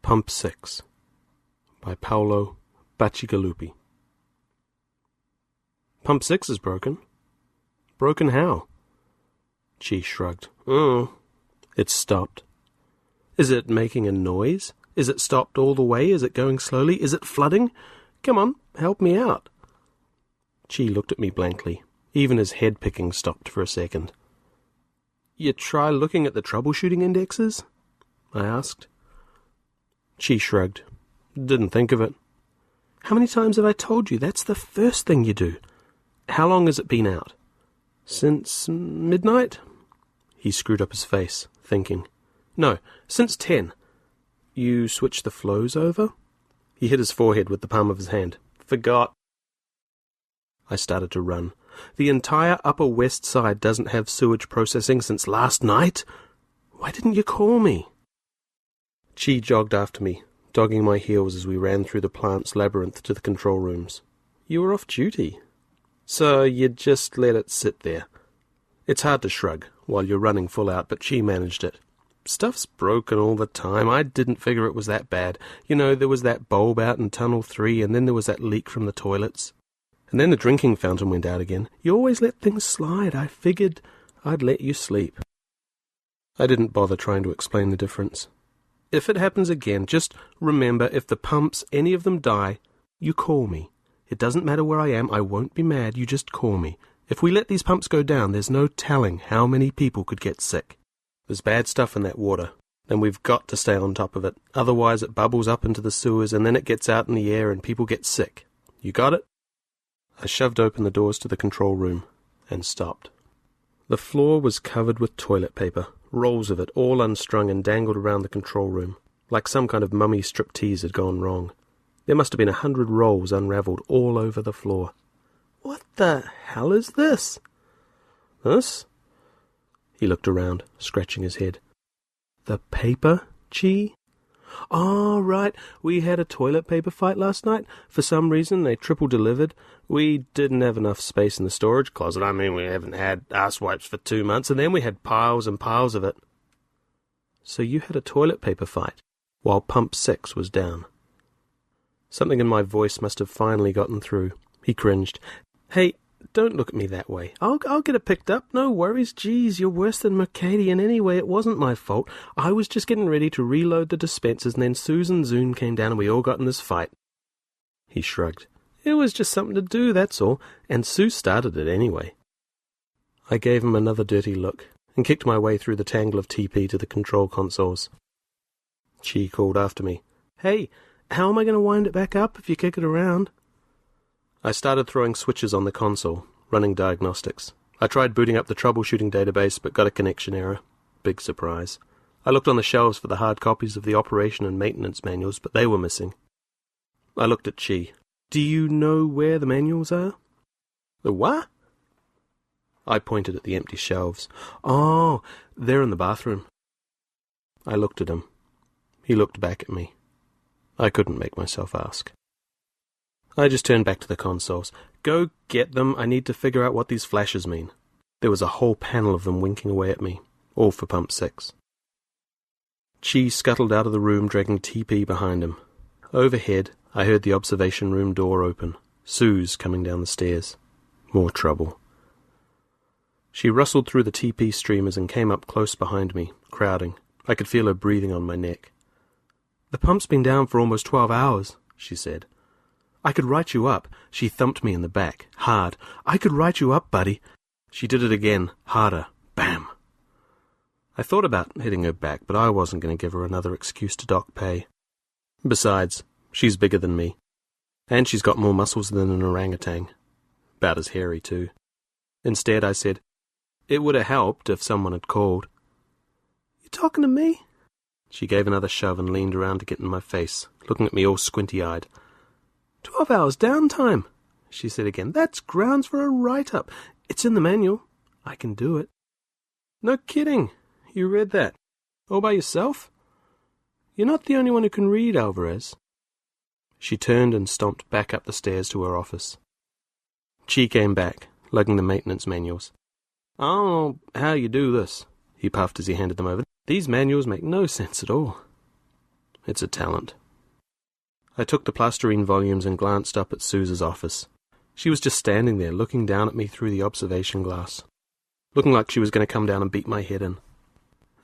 Pump 6 by Paolo Bacigalupi. Pump 6 is broken. Broken how? Chi shrugged. It's stopped. Is it making a noise? Is it stopped all the way? Is it going slowly? Is it flooding? Come on, help me out. Chi looked at me blankly. Even his head picking stopped for a second. You try looking at the troubleshooting indexes? I asked. Chi shrugged. Didn't think of it. How many times have I told you that's the first thing you do? How long has it been out? Since midnight? He screwed up his face, thinking. No, since 10. You switched the flows over? He hit his forehead with the palm of his hand. Forgot. I started to run. The entire Upper West Side doesn't have sewage processing since last night? Why didn't you call me? Chi jogged after me, dogging my heels as we ran through the plant's labyrinth to the control rooms. You were off duty. So you just let it sit there. It's hard to shrug while you're running full out, but Chi managed it. Stuff's broken all the time. I didn't figure it was that bad. You know, there was that bulb out in Tunnel 3, and then there was that leak from the toilets. And then the drinking fountain went out again. You always let things slide. I figured I'd let you sleep. I didn't bother trying to explain the difference. If it happens again, just remember, if the pumps, any of them die, you call me. It doesn't matter where I am, I won't be mad, you just call me. If we let these pumps go down, there's no telling how many people could get sick. There's bad stuff in that water, and we've got to stay on top of it. Otherwise it bubbles up into the sewers, and then it gets out in the air, and people get sick. You got it? I shoved open the doors to the control room, and stopped. The floor was covered with toilet paper, rolls of it, all unstrung and dangled around the control room, like some kind of mummy striptease had gone wrong. There must have been 100 rolls unravelled all over the floor. What the hell is this? This? He looked around, scratching his head. The paper, Chi? Oh, right. We had a toilet paper fight last night. For some reason, they triple-delivered. We didn't have enough space in the storage closet. I mean, we haven't had ass wipes for 2 months, and then we had piles and piles of it. So you had a toilet paper fight, while Pump 6 was down. Something in my voice must have finally gotten through. He cringed. Hey, don't look at me that way. I'll get it picked up. No worries. Geez, you're worse than Mercadian anyway. It wasn't my fault. I was just getting ready to reload the dispensers, and then Susan Zoon came down and we all got in this fight. He shrugged. It was just something to do, that's all. And Sue started it anyway. I gave him another dirty look and kicked my way through the tangle of TP to the control consoles. Chi called after me. Hey, how am I going to wind it back up if you kick it around? I started throwing switches on the console, running diagnostics. I tried booting up the troubleshooting database, but got a connection error. Big surprise. I looked on the shelves for the hard copies of the operation and maintenance manuals, but they were missing. I looked at Chi. Do you know where the manuals are? The what? I pointed at the empty shelves. Oh, they're in the bathroom. I looked at him. He looked back at me. I couldn't make myself ask. I just turned back to the consoles. Go get them. I need to figure out what these flashes mean. There was a whole panel of them winking away at me, all for Pump 6. Chi scuttled out of the room, dragging TP behind him. Overhead, I heard the observation room door open. Sue's coming down the stairs. More trouble. She rustled through the TP streamers and came up close behind me, crowding. I could feel her breathing on my neck. The pump's been down for almost 12 hours, she said. I could write you up. She thumped me in the back, hard. I could write you up, buddy. She did it again, harder. Bam! I thought about hitting her back, but I wasn't going to give her another excuse to dock pay. Besides, she's bigger than me. And she's got more muscles than an orangutan. About as hairy, too. Instead, I said, it would have helped if someone had called. You talking to me? She gave another shove and leaned around to get in my face, looking at me all squinty-eyed. 12 hours downtime, she said again. That's grounds for a write-up. It's in the manual. I can do it. No kidding. You read that. All by yourself? You're not the only one who can read, Alvarez. She turned and stomped back up the stairs to her office. Chi came back, lugging the maintenance manuals. I don't know how you do this, he puffed as he handed them over. These manuals make no sense at all. It's a talent. I took the plasterine volumes and glanced up at Suze's office. She was just standing there, looking down at me through the observation glass, looking like she was going to come down and beat my head in.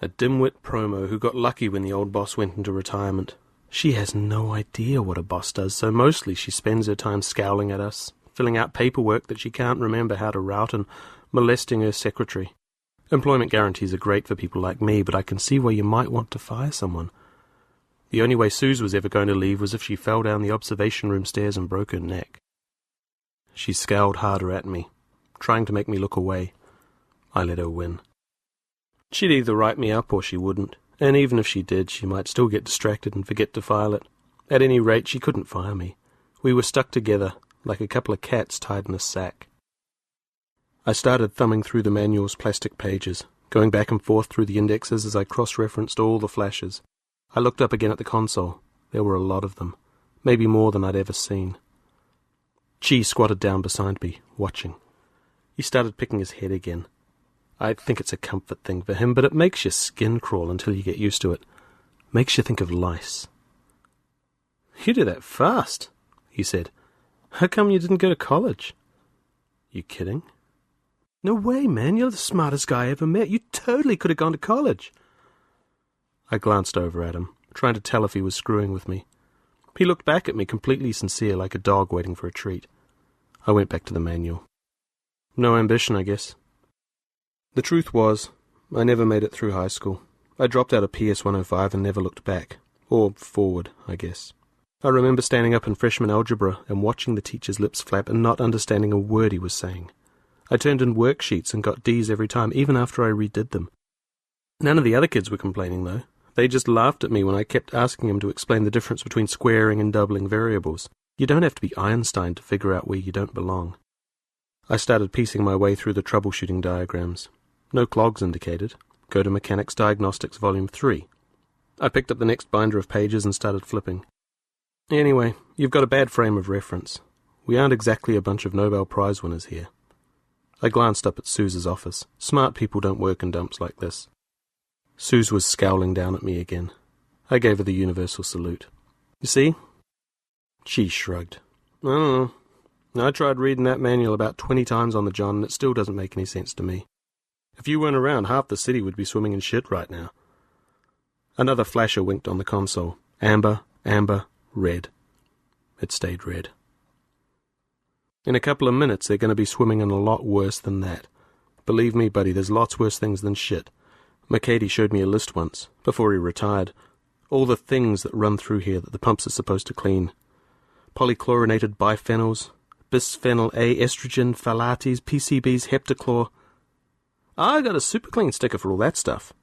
A dimwit promo who got lucky when the old boss went into retirement. She has no idea what a boss does, so mostly she spends her time scowling at us, filling out paperwork that she can't remember how to route, and molesting her secretary. Employment guarantees are great for people like me, but I can see why you might want to fire someone. The only way Suze was ever going to leave was if she fell down the observation room stairs and broke her neck. She scowled harder at me, trying to make me look away. I let her win. She'd either write me up or she wouldn't, and even if she did, she might still get distracted and forget to file it. At any rate, she couldn't fire me. We were stuck together, like a couple of cats tied in a sack. I started thumbing through the manual's plastic pages, going back and forth through the indexes as I cross-referenced all the flashes. I looked up again at the console. There were a lot of them, maybe more than I'd ever seen. Chi squatted down beside me, watching. He started picking his head again. I think it's a comfort thing for him, but it makes your skin crawl until you get used to it. Makes you think of lice. "You do that fast," he said. "How come you didn't go to college?" "You kidding?" "No way, man. You're the smartest guy I ever met. You totally could have gone to college." I glanced over at him, trying to tell if he was screwing with me. He looked back at me completely sincere, like a dog waiting for a treat. I went back to the manual. No ambition, I guess. The truth was, I never made it through high school. I dropped out of PS 105 and never looked back. Or forward, I guess. I remember standing up in freshman algebra and watching the teacher's lips flap and not understanding a word he was saying. I turned in worksheets and got D's every time, even after I redid them. None of the other kids were complaining, though. They just laughed at me when I kept asking them to explain the difference between squaring and doubling variables. You don't have to be Einstein to figure out where you don't belong. I started piecing my way through the troubleshooting diagrams. No clogs indicated. Go to Mechanics Diagnostics Volume 3. I picked up the next binder of pages and started flipping. Anyway, you've got a bad frame of reference. We aren't exactly a bunch of Nobel Prize winners here. I glanced up at Suze's office. Smart people don't work in dumps like this. Suze was scowling down at me again. I gave her the universal salute. "You see?" She shrugged. "I don't know. I tried reading that manual about 20 times on the John, and it still doesn't make any sense to me. If you weren't around, half the city would be swimming in shit right now." Another flasher winked on the console. Amber, amber, red. It stayed red. In a couple of minutes, they're going to be swimming in a lot worse than that. Believe me, buddy, there's lots worse things than shit. McCady showed me a list once, before he retired. All the things that run through here that the pumps are supposed to clean. Polychlorinated biphenyls, bisphenyl A, estrogen, phthalates, PCBs, heptachlor. I got a super clean sticker for all that stuff.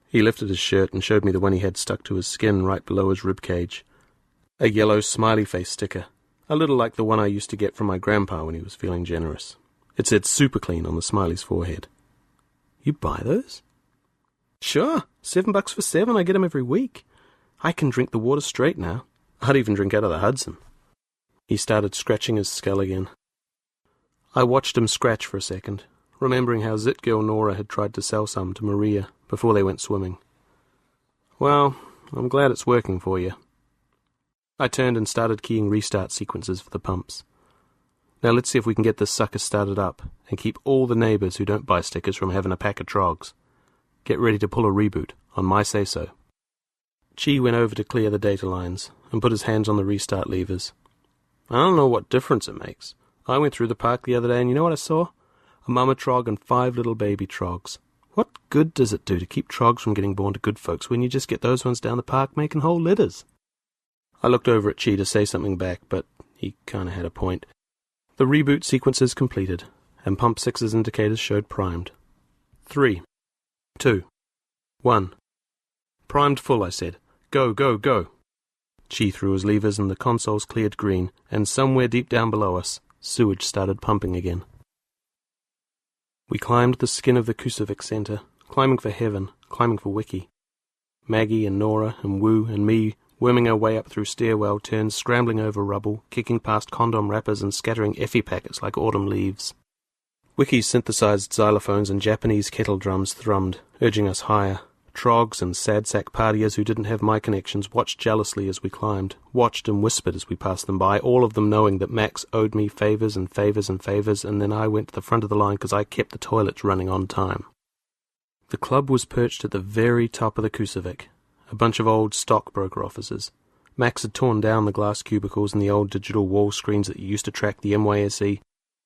He lifted his shirt and showed me the one he had stuck to his skin right below his rib cage. A yellow smiley face sticker, a little like the one I used to get from my grandpa when he was feeling generous. It said super clean on the smiley's forehead. "You buy those?" "Sure, $7 for 7. I get them every week. I can drink the water straight now. I'd even drink out of the Hudson." He started scratching his skull again. I watched him scratch for a second, remembering how Zit Girl Nora had tried to sell some to Maria before they went swimming. "Well, I'm glad it's working for you." I turned and started keying restart sequences for the pumps. Now let's see if we can get this sucker started up and keep all the neighbours who don't buy stickers from having a pack of trogs. Get ready to pull a reboot, on my say-so. Chi went over to clear the data lines and put his hands on the restart levers. "I don't know what difference it makes. I went through the park the other day and you know what I saw? A mama trog and 5 little baby trogs. What good does it do to keep trogs from getting born to good folks when you just get those ones down the park making whole litters?" I looked over at Chi to say something back, but he kinda had a point. The reboot sequences completed, and Pump 6's indicators showed primed. 3, 2, 1. "Primed full," I said. "Go, go, go." Chi threw his levers and the consoles cleared green, and somewhere deep down below us, sewage started pumping again. We climbed the skin of the Kusavik Center, climbing for heaven, climbing for Wiki. Maggie and Nora and Wu and me worming our way up through stairwell turns, scrambling over rubble, kicking past condom wrappers and scattering Effie packets like autumn leaves. Wiki's synthesized xylophones and Japanese kettle drums thrummed, urging us higher, trogs and sad-sack partiers who didn't have my connections watched jealously as we climbed, watched and whispered as we passed them by, all of them knowing that Max owed me favours and favours and favours, and then I went to the front of the line because I kept the toilets running on time. The club was perched at the very top of the Kusavik, a bunch of old stockbroker offices. Max had torn down the glass cubicles and the old digital wall screens that used to track the NYSE,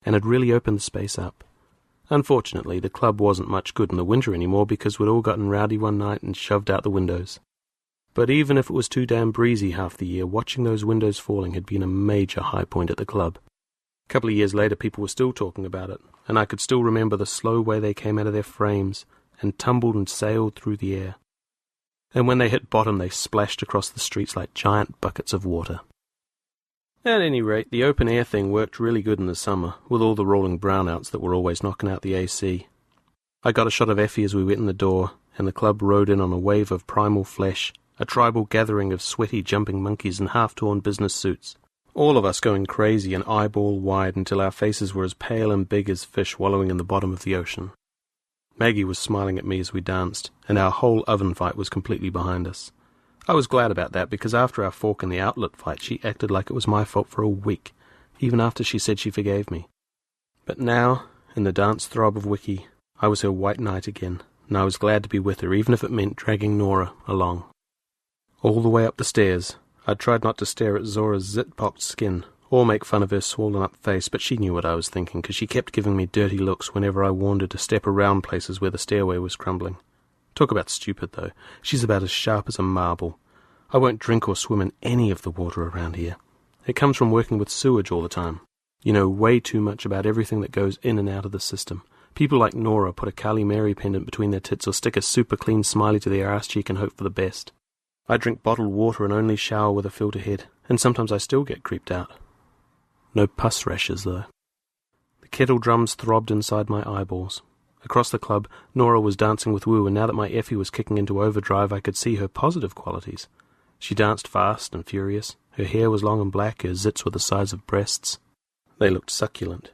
and had really opened the space up. Unfortunately, the club wasn't much good in the winter anymore because we'd all gotten rowdy one night and shoved out the windows. But even if it was too damn breezy half the year, watching those windows falling had been a major high point at the club. A couple of years later, people were still talking about it, and I could still remember the slow way they came out of their frames and tumbled and sailed through the air. And when they hit bottom, they splashed across the streets like giant buckets of water. At any rate, the open-air thing worked really good in the summer, with all the rolling brownouts that were always knocking out the AC. I got a shot of Effie as we went in the door, and the club rode in on a wave of primal flesh, a tribal gathering of sweaty jumping monkeys in half-torn business suits, all of us going crazy and eyeball-wide until our faces were as pale and big as fish wallowing in the bottom of the ocean. Maggie was smiling at me as we danced, and our whole oven fight was completely behind us. I was glad about that, because after our fork in the outlet fight, she acted like it was my fault for a week, even after she said she forgave me. But now, in the dance throb of Wiki, I was her white knight again, and I was glad to be with her, even if it meant dragging Nora along. All the way up the stairs, I tried not to stare at Zora's zit-pocked skin, or make fun of her swollen-up face, but she knew what I was thinking, because she kept giving me dirty looks whenever I warned her to step around places where the stairway was crumbling. Talk about stupid, though. She's about as sharp as a marble. I won't drink or swim in any of the water around here. It comes from working with sewage all the time. You know way too much about everything that goes in and out of the system. People like Nora put a Kali Mary pendant between their tits or stick a super clean smiley to their arse cheek and hope for the best. I drink bottled water and only shower with a filter head, and sometimes I still get creeped out. No pus rashes, though. The kettle drums throbbed inside my eyeballs. Across the club, Nora was dancing with Wu, and now that my Effie was kicking into overdrive, I could see her positive qualities. She danced fast and furious. Her hair was long and black, her zits were the size of breasts. They looked succulent.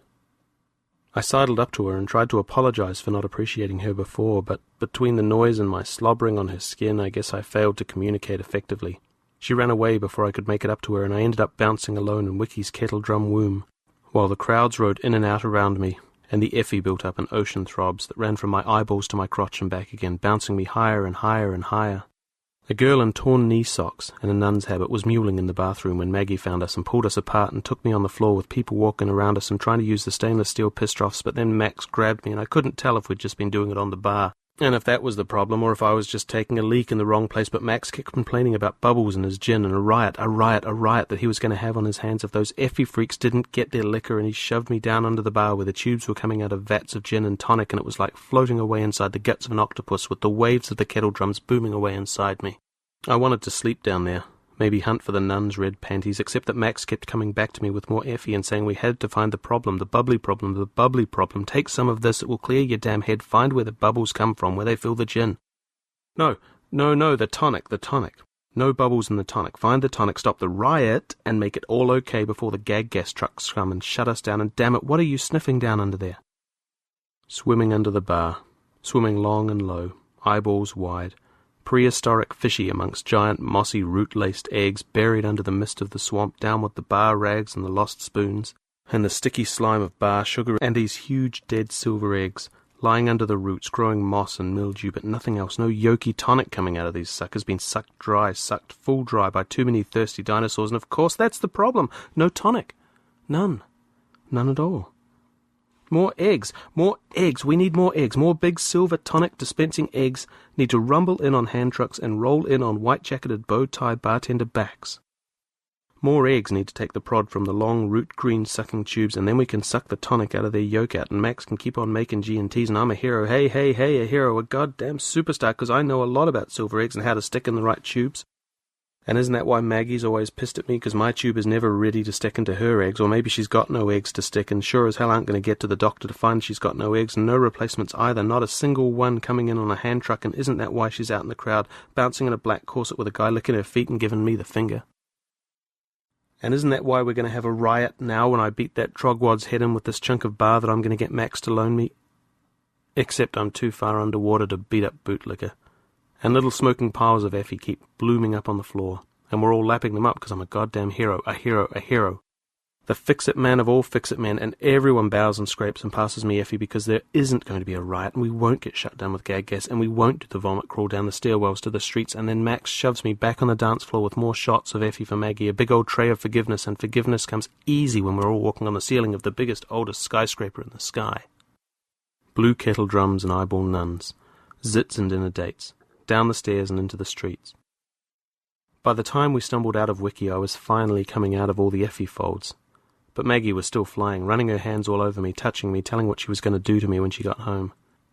I sidled up to her and tried to apologize for not appreciating her before, but between the noise and my slobbering on her skin, I guess I failed to communicate effectively. She ran away before I could make it up to her, and I ended up bouncing alone in Wiki's kettle drum womb, while the crowds rode in and out around me, and the Effie built up in ocean throbs that ran from my eyeballs to my crotch and back again, bouncing me higher and higher and higher. A girl in torn knee socks and a nun's habit was mewling in the bathroom when Maggie found us and pulled us apart and took me on the floor with people walking around us and trying to use the stainless steel piss-troughs, but then Max grabbed me and I couldn't tell if we'd just been doing it on the bar, and if that was the problem, or if I was just taking a leak in the wrong place, but Max kept complaining about bubbles in his gin and a riot that he was going to have on his hands if those Effie freaks didn't get their liquor, and he shoved me down under the bar where the tubes were coming out of vats of gin and tonic, and it was like floating away inside the guts of an octopus with the waves of the kettle drums booming away inside me. I wanted to sleep down there, maybe hunt for the nun's red panties, except that Max kept coming back to me with more Effie and saying we had to find the problem, the bubbly problem, the bubbly problem. Take some of this, it will clear your damn head. Find where the bubbles come from, where they fill the gin. No, the tonic. No bubbles in the tonic. Find the tonic, stop the riot, and make it all okay before the gag gas trucks come and shut us down. And damn it, what are you sniffing down under there? Swimming under the bar, swimming long and low, eyeballs wide, prehistoric fishy amongst giant mossy root-laced eggs buried under the mist of the swamp, down with the bar rags and the lost spoons, and the sticky slime of bar sugar, and these huge dead silver eggs, lying under the roots, growing moss and mildew, but nothing else, no yolky tonic coming out of these suckers, been sucked dry, sucked full dry by too many thirsty dinosaurs, and of course that's the problem, no tonic, none at all. More eggs, we need more eggs, more big silver tonic dispensing eggs need to rumble in on hand trucks and roll in on white-jacketed bow-tie bartender backs. More eggs need to take the prod from the long root-green sucking tubes, and then we can suck the tonic out of their yolk out, and Max can keep on making G&Ts, and I'm a hero, hey, a hero, a goddamn superstar, because I know a lot about silver eggs and how to stick in the right tubes. And isn't that why Maggie's always pissed at me, because my tube is never ready to stick into her eggs, or maybe she's got no eggs to stick, and sure as hell aren't going to get to the doctor to find she's got no eggs, and no replacements either, not a single one coming in on a hand truck, and isn't that why she's out in the crowd, bouncing in a black corset with a guy licking her feet and giving me the finger? And isn't that why we're going to have a riot now when I beat that trogwad's head in with this chunk of bar that I'm going to get Max to loan me? Except I'm too far underwater to beat up bootlicker. and little smoking piles of Effie keep blooming up on the floor, and we're all lapping them up because I'm a goddamn hero, a hero, a hero. The fix-it man of all fix-it men, and everyone bows and scrapes and passes me Effie because there isn't going to be a riot, and we won't get shut down with gag gas, and we won't do the vomit crawl down the stairwells to the streets, and then Max shoves me back on the dance floor with more shots of Effie for Maggie, a big old tray of forgiveness, and forgiveness comes easy when we're all walking on the ceiling of the biggest, oldest skyscraper in the sky. Blue kettle drums and eyeball nuns, zits and dinner dates, down the stairs and into the streets. By the time we stumbled out of Wiki, I was finally coming out of all the Effie folds. But Maggie was still flying, running her hands all over me, touching me, telling what she was going to do to me when she got home.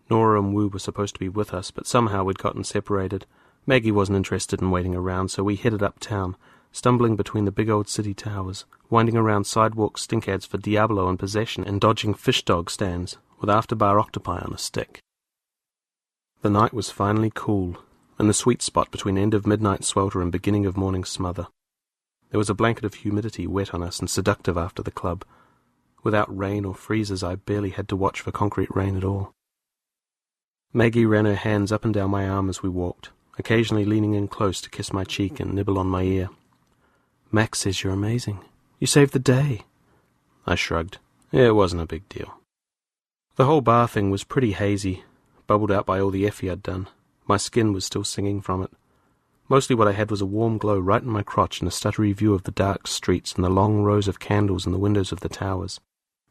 Nora and Wu were supposed to be with us, but somehow we'd gotten separated. Maggie wasn't interested in waiting around, so we headed uptown, stumbling between the big old city towers, winding around sidewalk stink ads for Diablo and possession, and dodging fish dog stands with after-bar octopi on a stick. The night was finally cool, in the sweet spot between end of midnight swelter and beginning of morning smother. There was a blanket of humidity wet on us and seductive after the club. Without rain or freezes, I barely had to watch for concrete rain at all. Maggie ran her hands up and down my arm as we walked, occasionally leaning in close to kiss my cheek and nibble on my ear. Max says you're amazing. You saved the day. I shrugged. It wasn't a big deal. The whole bar thing was pretty hazy, bubbled out by all the Effie I'd done. My skin was still singing from it. Mostly what I had was a warm glow right in my crotch and a stuttery view of the dark streets and the long rows of candles in the windows of the towers.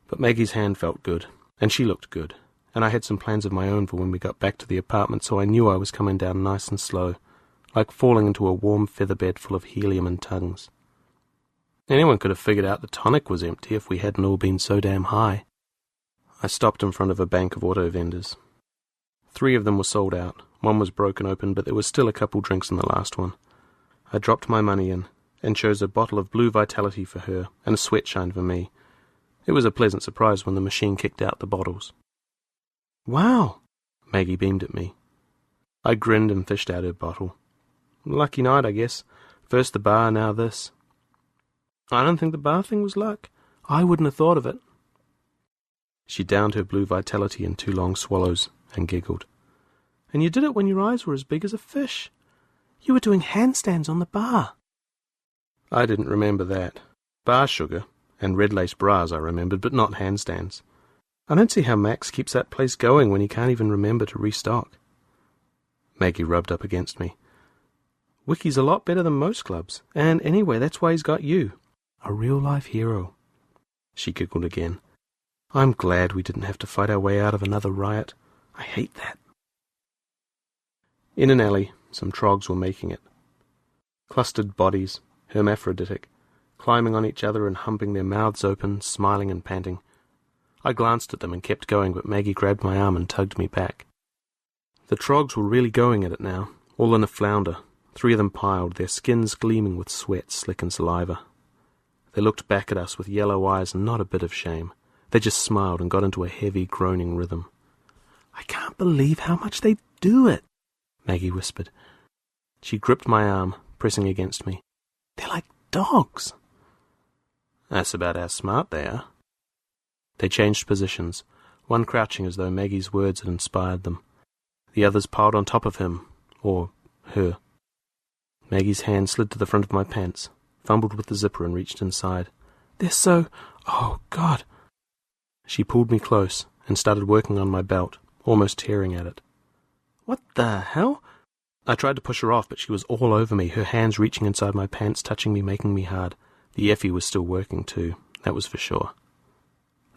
But Maggie's hand felt good, and she looked good, and I had some plans of my own for when we got back to the apartment, so I knew I was coming down nice and slow, like falling into a warm feather bed full of helium and tongues. Anyone could have figured out the tonic was empty if we hadn't all been so damn high. I stopped in front of a bank of auto vendors. 3 of them were sold out. One was broken open, but there was still a couple drinks in the last one. I dropped my money in, and chose a bottle of Blue Vitality for her, and a Sweatshine for me. It was a pleasant surprise when the machine kicked out the bottles. "Wow!" Maggie beamed at me. I grinned and fished out her bottle. Lucky night, I guess. First the bar, now this. I don't think the bar thing was luck. I wouldn't have thought of it. She downed her Blue Vitality in 2 long swallows, and giggled. "And you did it when your eyes were as big as a fish. You were doing handstands on the bar." I didn't remember that. Bar sugar and red lace bras I remembered, but not handstands. I don't see how Max keeps that place going when he can't even remember to restock. Maggie rubbed up against me. "Wiki's a lot better than most clubs, and anyway, that's why he's got you. A real-life hero." She giggled again. "I'm glad we didn't have to fight our way out of another riot. I hate that." In an alley, some trogs were making it. Clustered bodies, hermaphroditic, climbing on each other and humping their mouths open, smiling and panting. I glanced at them and kept going, but Maggie grabbed my arm and tugged me back. The trogs were really going at it now, all in a flounder, 3 of them piled, their skins gleaming with sweat, slick and saliva. They looked back at us with yellow eyes and not a bit of shame. They just smiled and got into a heavy, groaning rhythm. "I can't believe how much they do it," Maggie whispered. She gripped my arm, pressing against me. "They're like dogs." "That's about how smart they are." They changed positions, one crouching as though Maggie's words had inspired them. The others piled on top of him, or her. Maggie's hand slid to the front of my pants, fumbled with the zipper and reached inside. "They're so... oh, God." She pulled me close and started working on my belt, almost tearing at it. "What the hell?" I tried to push her off, but she was all over me, her hands reaching inside my pants, touching me, making me hard. The Effie was still working too, that was for sure.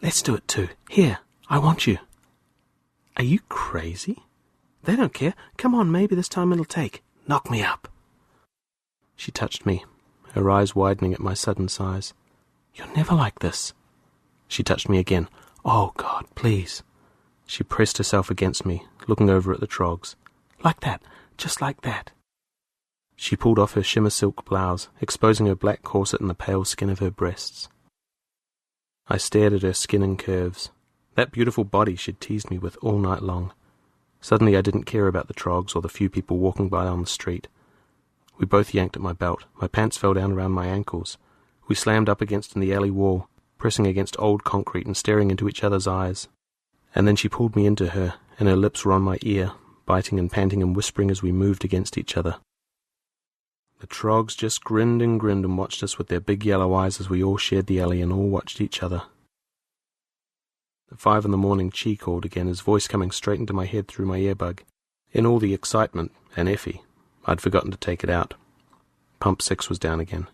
"Let's do it too. Here, I want you." "Are you crazy?" "They don't care. Come on, maybe this time it'll take. Knock me up." She touched me, her eyes widening at my sudden size. "You're never like this." She touched me again. "Oh, God, please." She pressed herself against me, looking over at the trogs. "Like that, just like that." She pulled off her shimmer silk blouse, exposing her black corset and the pale skin of her breasts. I stared at her skin and curves, that beautiful body she'd teased me with all night long. Suddenly I didn't care about the trogs or the few people walking by on the street. We both yanked at my belt. My pants fell down around my ankles. We slammed up against the alley wall, pressing against old concrete and staring into each other's eyes. And then she pulled me into her, and her lips were on my ear, biting and panting and whispering as we moved against each other. The trogs just grinned and watched us with their big yellow eyes as we all shared the alley and all watched each other. At 5 a.m, Chi called again, his voice coming straight into my head through my earbug. In all the excitement, and Effie, I'd forgotten to take it out. Pump 6 was down again.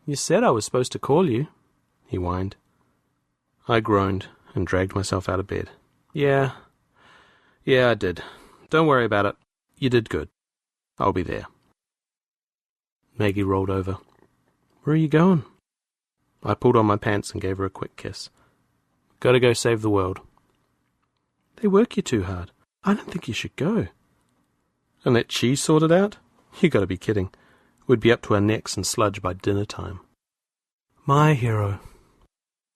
"You said I was supposed to call you," he whined. I groaned and dragged myself out of bed. Yeah, I did. Don't worry about it. You did good. I'll be there." Maggie rolled over. "Where are you going?" I pulled on my pants and gave her a quick kiss. "Gotta go save the world." "They work you too hard. I don't think you should go." "And let Chi sort it out? You gotta be kidding. We'd be up to our necks in sludge by dinner time." "My hero."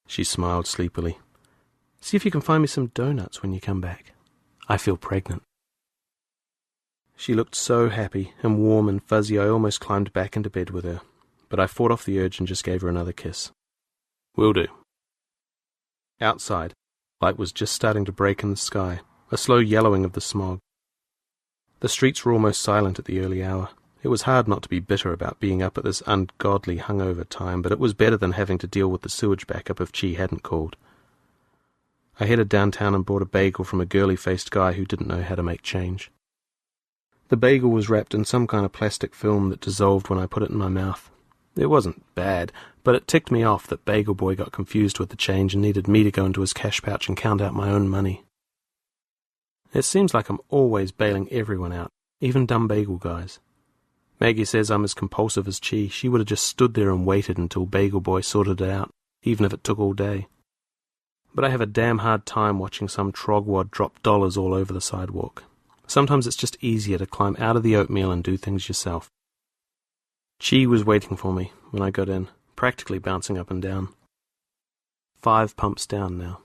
She smiled sleepily. "See if you can find me some donuts when you come back. I feel pregnant." She looked so happy and warm and fuzzy I almost climbed back into bed with her, but I fought off the urge and just gave her another kiss. "Will do." Outside, light was just starting to break in the sky, a slow yellowing of the smog. The streets were almost silent at the early hour. It was hard not to be bitter about being up at this ungodly hungover time, but it was better than having to deal with the sewage backup if Chi hadn't called. I headed downtown and bought a bagel from a girly-faced guy who didn't know how to make change. The bagel was wrapped in some kind of plastic film that dissolved when I put it in my mouth. It wasn't bad, but it ticked me off that Bagel Boy got confused with the change and needed me to go into his cash pouch and count out my own money. It seems like I'm always bailing everyone out, even dumb bagel guys. Maggie says I'm as compulsive as Chi. She would have just stood there and waited until Bagel Boy sorted it out, even if it took all day. But I have a damn hard time watching some trogwad drop dollars all over the sidewalk. Sometimes it's just easier to climb out of the oatmeal and do things yourself. Chi was waiting for me when I got in, practically bouncing up and down. 5 pumps down now.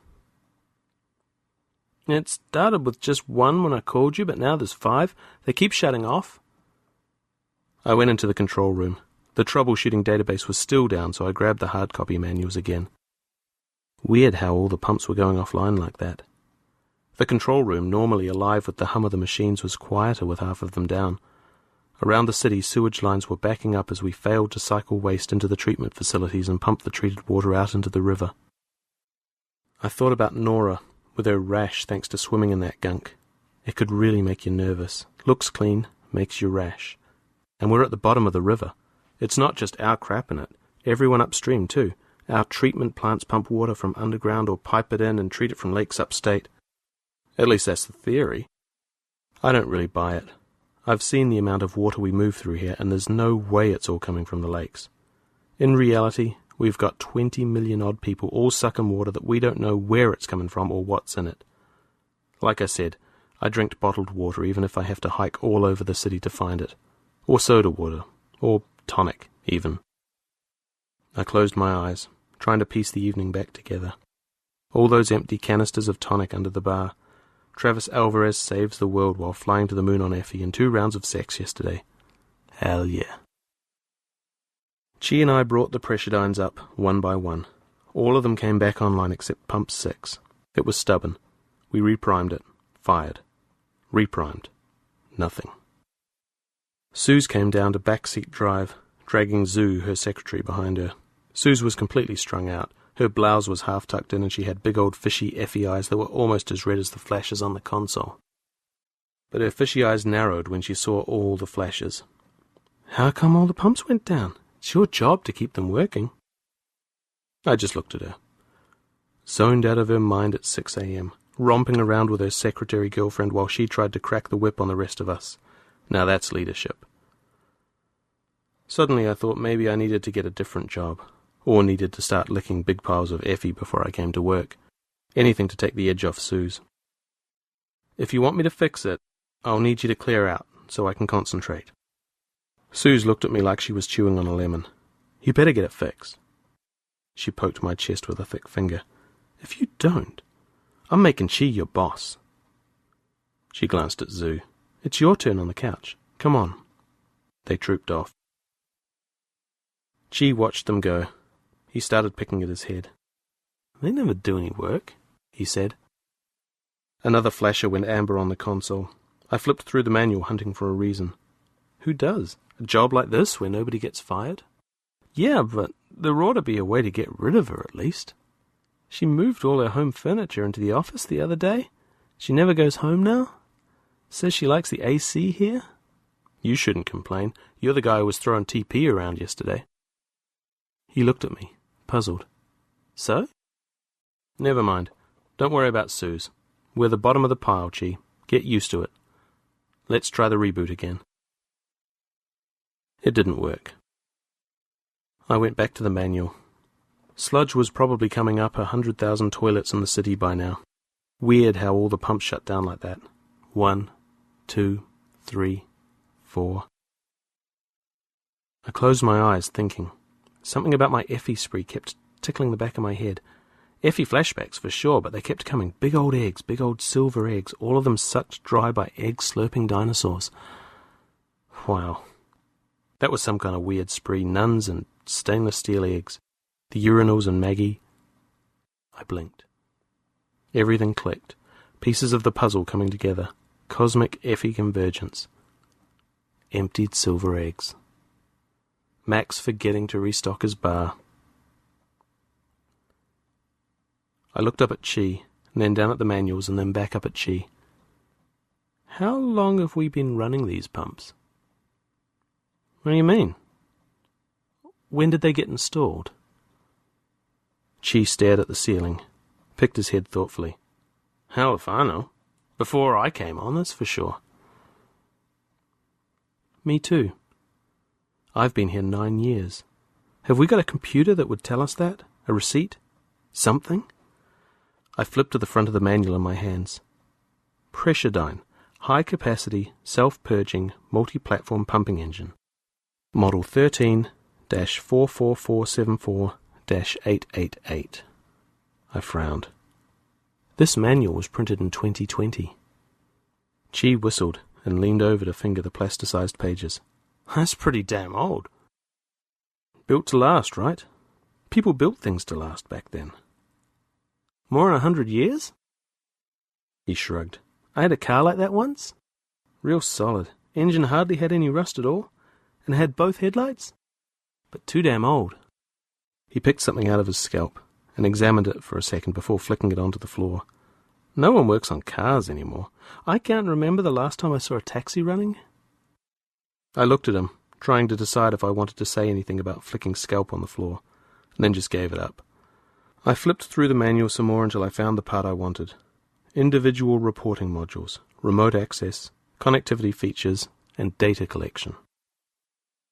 "It started with just 1 when I called you, but now there's 5. They keep shutting off." I went into the control room. The troubleshooting database was still down, so I grabbed the hard copy manuals again. Weird how all the pumps were going offline like that. The control room, normally alive with the hum of the machines, was quieter with half of them down. Around the city, sewage lines were backing up as we failed to cycle waste into the treatment facilities and pump the treated water out into the river. I thought about Nora, with her rash thanks to swimming in that gunk. It could really make you nervous. Looks clean, makes you rash. And we're at the bottom of the river. It's not just our crap in it. Everyone upstream, too. Our treatment plants pump water from underground or pipe it in and treat it from lakes upstate. At least that's the theory. I don't really buy it. I've seen the amount of water we move through here, and there's no way it's all coming from the lakes. In reality, we've got 20 million odd people all sucking water that we don't know where it's coming from or what's in it. Like I said, I drink bottled water even if I have to hike all over the city to find it. Or soda water. Or tonic, even. I closed my eyes, trying to piece the evening back together. All those empty canisters of tonic under the bar. Travis Alvarez saves the world while flying to the moon on Effie, and 2 rounds of sex yesterday. Hell yeah. Chi and I brought the pressure dynes up, one by one. All of them came back online except pump 6. It was stubborn. We reprimed it. Fired. Reprimed. Nothing. Suze came down to backseat drive, dragging Zoo, her secretary, behind her. Suze was completely strung out. Her blouse was half tucked in and she had big old fishy Effie eyes that were almost as red as the flashes on the console. But her fishy eyes narrowed when she saw all the flashes. "How come all the pumps went down? It's your job to keep them working." I just looked at her. Zoned out of her mind at 6 a.m, romping around with her secretary girlfriend while she tried to crack the whip on the rest of us. Now that's leadership. Suddenly I thought maybe I needed to get a different job. Or needed to start licking big piles of Effie before I came to work. Anything to take the edge off Suze. "If you want me to fix it, I'll need you to clear out, so I can concentrate." Suze looked at me like she was chewing on a lemon. "You better get it fixed." She poked my chest with a thick finger. "If you don't, I'm making Chi your boss." She glanced at Zoo. "It's your turn on the couch. Come on." They trooped off. Chi watched them go. He started picking at his head. "They never do any work," he said. Another flasher went amber on the console. I flipped through the manual, hunting for a reason. Who does? A job like this where nobody gets fired? Yeah, but there ought to be a way to get rid of her at least. She moved all her home furniture into the office the other day. She never goes home now. Says she likes the AC here. You shouldn't complain. You're the guy who was throwing TP around yesterday. He looked at me, puzzled. So? Never mind. Don't worry about Suze. We're the bottom of the pile, Chi. Get used to it. Let's try the reboot again. It didn't work. I went back to the manual. Sludge was probably coming up 100,000 toilets in the city by now. Weird how all the pumps shut down like that. 1, 2, 3, 4. I closed my eyes, thinking. Something about my Effie spree kept tickling the back of my head. Effie flashbacks for sure, but they kept coming. Big old eggs, big old silver eggs, all of them sucked dry by egg-slurping dinosaurs. Wow. That was some kind of weird spree. Nuns and stainless steel eggs. The urinals and Maggie. I blinked. Everything clicked. Pieces of the puzzle coming together. Cosmic Effie convergence. Emptied silver eggs. Max forgetting to restock his bar. I looked up at Chi, and then down at the manuals, and then back up at Chi. How long have we been running these pumps? What do you mean? When did they get installed? Chi stared at the ceiling, picked his head thoughtfully. Hell if I know. Before I came on, that's for sure. Me too. I've been here 9 years. Have we got a computer that would tell us that? A receipt? Something? I flipped to the front of the manual in my hands. Pressuredyne, high-capacity, self-purging, multi-platform pumping engine. Model 13-44474-888. I frowned. This manual was printed in 2020. Chi whistled and leaned over to finger the plasticized pages. That's pretty damn old. Built to last, right? People built things to last back then. More than 100 years? He shrugged. I had a car like that once. Real solid. Engine hardly had any rust at all. And had both headlights. But too damn old. He picked something out of his scalp and examined it for a second before flicking it onto the floor. No one works on cars anymore. I can't remember the last time I saw a taxi running. I looked at him, trying to decide if I wanted to say anything about flicking scalp on the floor, and then just gave it up. I flipped through the manual some more until I found the part I wanted. Individual reporting modules, remote access, connectivity features, and data collection.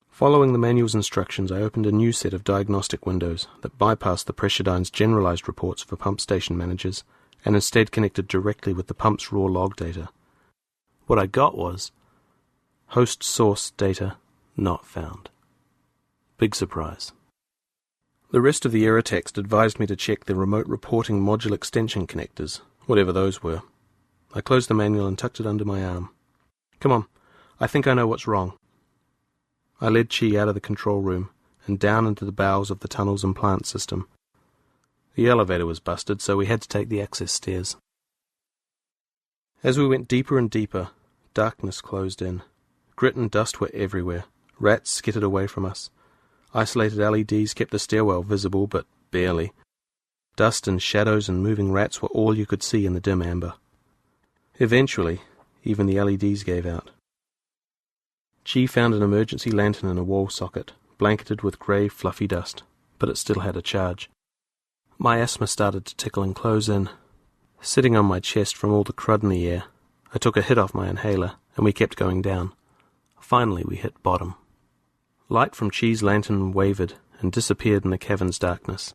Following the manual's instructions, I opened a new set of diagnostic windows that bypassed the Pressuredyne's generalized reports for pump station managers and instead connected directly with the pump's raw log data. What I got was host source data not found. Big surprise. The rest of the error text advised me to check the remote reporting module extension connectors, whatever those were. I closed the manual and tucked it under my arm. Come on, I think I know what's wrong. I led Chi out of the control room and down into the bowels of the tunnels and plant system. The elevator was busted, so we had to take the access stairs. As we went deeper and deeper, darkness closed in. Grit and dust were everywhere. Rats skittered away from us. Isolated LEDs kept the stairwell visible, but barely. Dust and shadows and moving rats were all you could see in the dim amber. Eventually, even the LEDs gave out. Chi found an emergency lantern in a wall socket, blanketed with grey, fluffy dust, but it still had a charge. My asthma started to tickle and close in. Sitting on my chest from all the crud in the air, I took a hit off my inhaler, and we kept going down. Finally, we hit bottom. Light from Chi's lantern wavered and disappeared in the cavern's darkness.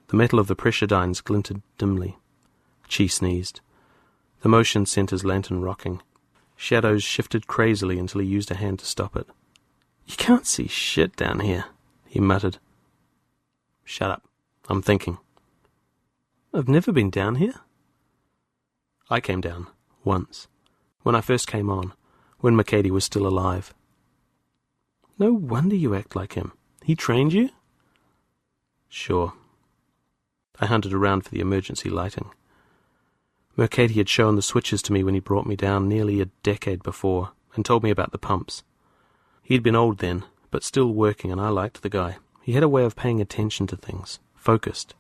The metal of the Pressuredynes glinted dimly. Chi sneezed. The motion sent his lantern rocking. Shadows shifted crazily until he used a hand to stop it. You can't see shit down here, he muttered. Shut up. I'm thinking. I've never been down here. I came down, once, when I first came on, when McCady was still alive. No wonder you act like him. He trained you? Sure. I hunted around for the emergency lighting. Mercati had shown the switches to me when he brought me down nearly a decade before and told me about the pumps. He'd been old then, but still working, and I liked the guy. He had a way of paying attention to things, focused.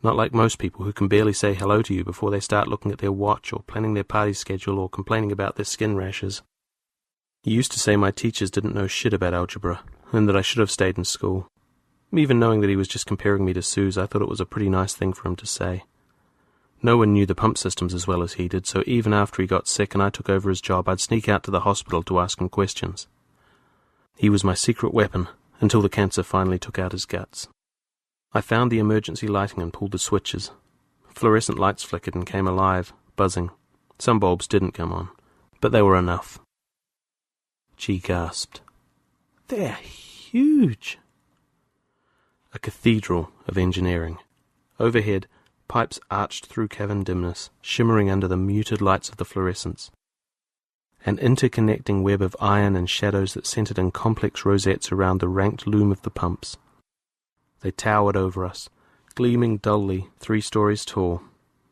Not like most people who can barely say hello to you before they start looking at their watch or planning their party schedule or complaining about their skin rashes. He used to say my teachers didn't know shit about algebra, and that I should have stayed in school. Even knowing that he was just comparing me to Suze, I thought it was a pretty nice thing for him to say. No one knew the pump systems as well as he did, so even after he got sick and I took over his job, I'd sneak out to the hospital to ask him questions. He was my secret weapon, until the cancer finally took out his guts. I found the emergency lighting and pulled the switches. Fluorescent lights flickered and came alive, buzzing. Some bulbs didn't come on, but they were enough. She gasped. "They're huge!" A cathedral of engineering. Overhead, pipes arched through cavern dimness, shimmering under the muted lights of the fluorescents. An interconnecting web of iron and shadows that centered in complex rosettes around the ranked loom of the pumps. They towered over us, gleaming dully 3 stories tall,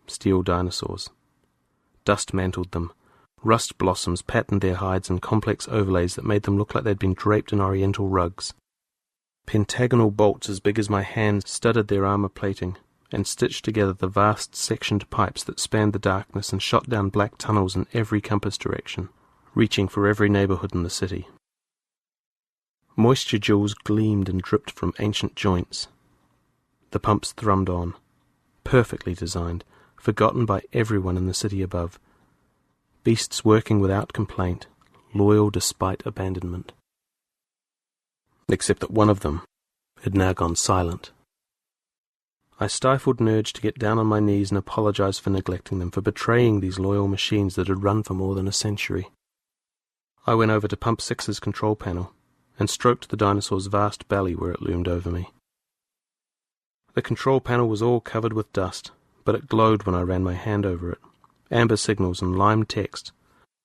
steel dinosaurs. Dust mantled them. Rust blossoms patterned their hides in complex overlays that made them look like they'd been draped in oriental rugs. Pentagonal bolts as big as my hands studded their armor plating and stitched together the vast sectioned pipes that spanned the darkness and shot down black tunnels in every compass direction, reaching for every neighborhood in the city. Moisture jewels gleamed and dripped from ancient joints. The pumps thrummed on, perfectly designed, forgotten by everyone in the city above. Beasts working without complaint, loyal despite abandonment. Except that one of them had now gone silent. I stifled an urge to get down on my knees and apologize for neglecting them, for betraying these loyal machines that had run for more than a century. I went over to Pump 6's control panel and stroked the dinosaur's vast belly where it loomed over me. The control panel was all covered with dust, but it glowed when I ran my hand over it. Amber signals and lime text,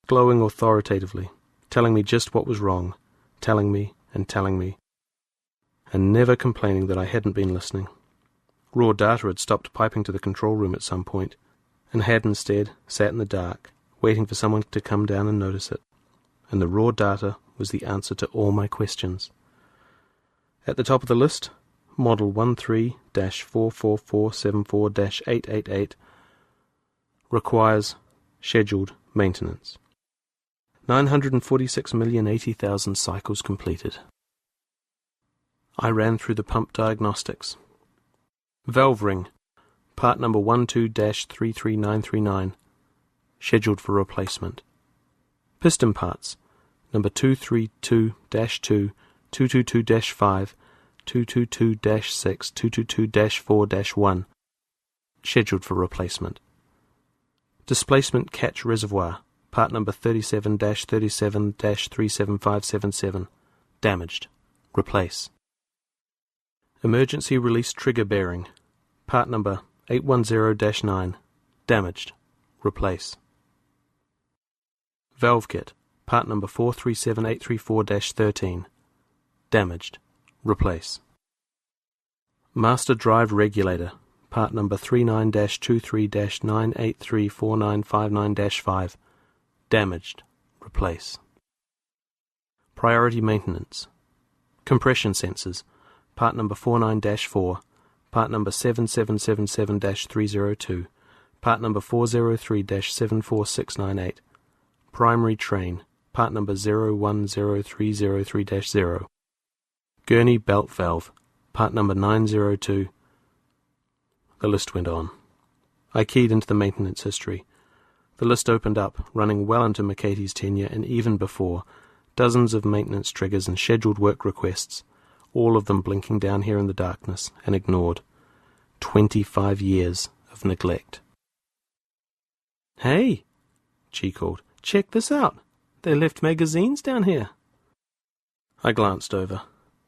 glowing authoritatively, telling me just what was wrong, telling me, and never complaining that I hadn't been listening. Raw data had stopped piping to the control room at some point, and had instead sat in the dark, waiting for someone to come down and notice it. And the raw data was the answer to all my questions. At the top of the list, Model 13-44474-888 requires scheduled maintenance. 946,080,000 cycles completed. I ran through the pump diagnostics. Valve ring, part number 12-33939, scheduled for replacement. Piston parts, number 232-2, 222-5, 222-6, 222-4-1, scheduled for replacement. Displacement catch reservoir, part number 37-37-37577, damaged. Replace. Emergency release trigger bearing, part number 810-9, damaged. Replace. Valve kit, part number 437834-13, damaged. Replace. Master drive regulator, part number 39-23-9834959-5, damaged. Replace. Priority maintenance. Compression sensors, part number 49-4, part number 7777-302, part number 403-74698, primary train, part number 010303-0, gurney belt valve, part number 902. The list went on. I keyed into the maintenance history. The list opened up, running well into Mercati's tenure and even before, dozens of maintenance triggers and scheduled work requests, all of them blinking down here in the darkness and ignored. 25 years of neglect. "Hey," Chi called, "check this out. They left magazines down here." I glanced over.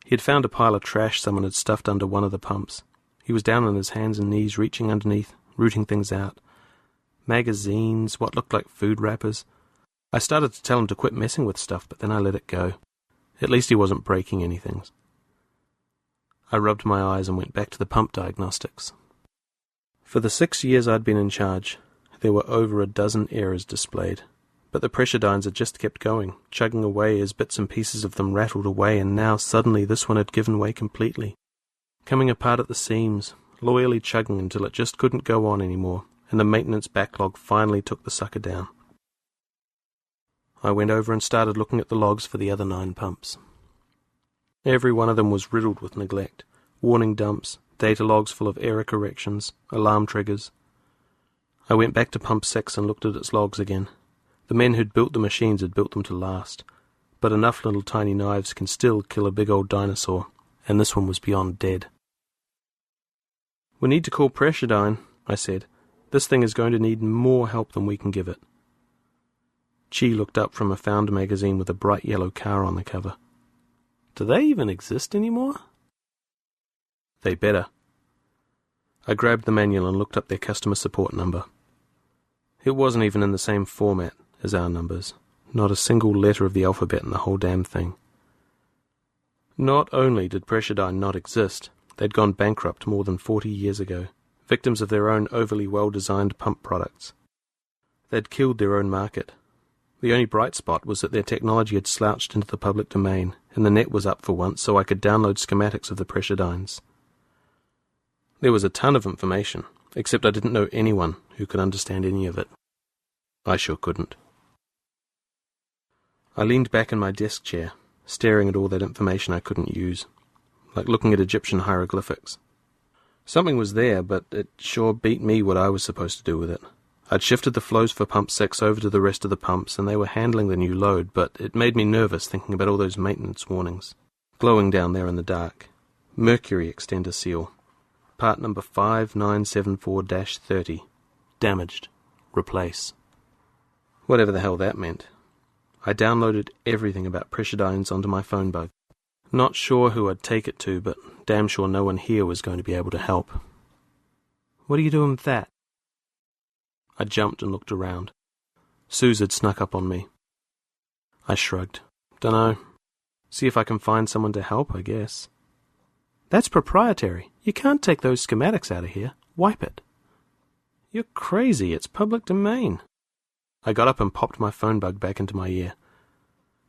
He had found a pile of trash someone had stuffed under one of the pumps. He was down on his hands and knees, reaching underneath, rooting things out. Magazines, what looked like food wrappers. I started to tell him to quit messing with stuff, but then I let it go. At least he wasn't breaking anything. I rubbed my eyes and went back to the pump diagnostics. For the 6 years I'd been in charge, There were over a dozen errors displayed, but the pressure dynes had just kept going, chugging away as bits and pieces of them rattled away, and now suddenly this one had given way completely, coming apart at the seams, loyally chugging until it just couldn't go on anymore, and the maintenance backlog finally took the sucker down. I went over and started looking at the logs for the other 9 pumps. Every one of them was riddled with neglect, warning dumps, data logs full of error corrections, alarm triggers. I went back to Pump 6 and looked at its logs again. The men who'd built the machines had built them to last, but enough little tiny knives can still kill a big old dinosaur, and this one was beyond dead. "We need to call Pressure Dyne," I said. "This thing is going to need more help than we can give it." Chi looked up from a found magazine with a bright yellow car on the cover. "Do they even exist anymore?" "They better." I grabbed the manual and looked up their customer support number. It wasn't even in the same format as our numbers. Not a single letter of the alphabet in the whole damn thing. Not only did Pressure Dyne not exist, they'd gone bankrupt more than 40 years ago, victims of their own overly well-designed pump products. They'd killed their own market. The only bright spot was that their technology had slouched into the public domain, and the net was up for once so I could download schematics of the Pressure Dynes. There was a ton of information, except I didn't know anyone who could understand any of it. I sure couldn't. I leaned back in my desk chair, staring at all that information I couldn't use, like looking at Egyptian hieroglyphics. Something was there, but it sure beat me what I was supposed to do with it. I'd shifted the flows for Pump 6 over to the rest of the pumps, and they were handling the new load, but it made me nervous thinking about all those maintenance warnings, glowing down there in the dark. Mercury extender seal. Part number 5974-30. Damaged. Replace. Whatever the hell that meant. I downloaded everything about Pressure Dynes onto my phone bug. Not sure who I'd take it to, but damn sure no one here was going to be able to help. "What are you doing with that?" I jumped and looked around. Suze had snuck up on me. I shrugged. "Dunno. See if I can find someone to help, I guess." "That's proprietary. You can't take those schematics out of here. Wipe it." "You're crazy. It's public domain." I got up and popped my phone bug back into my ear.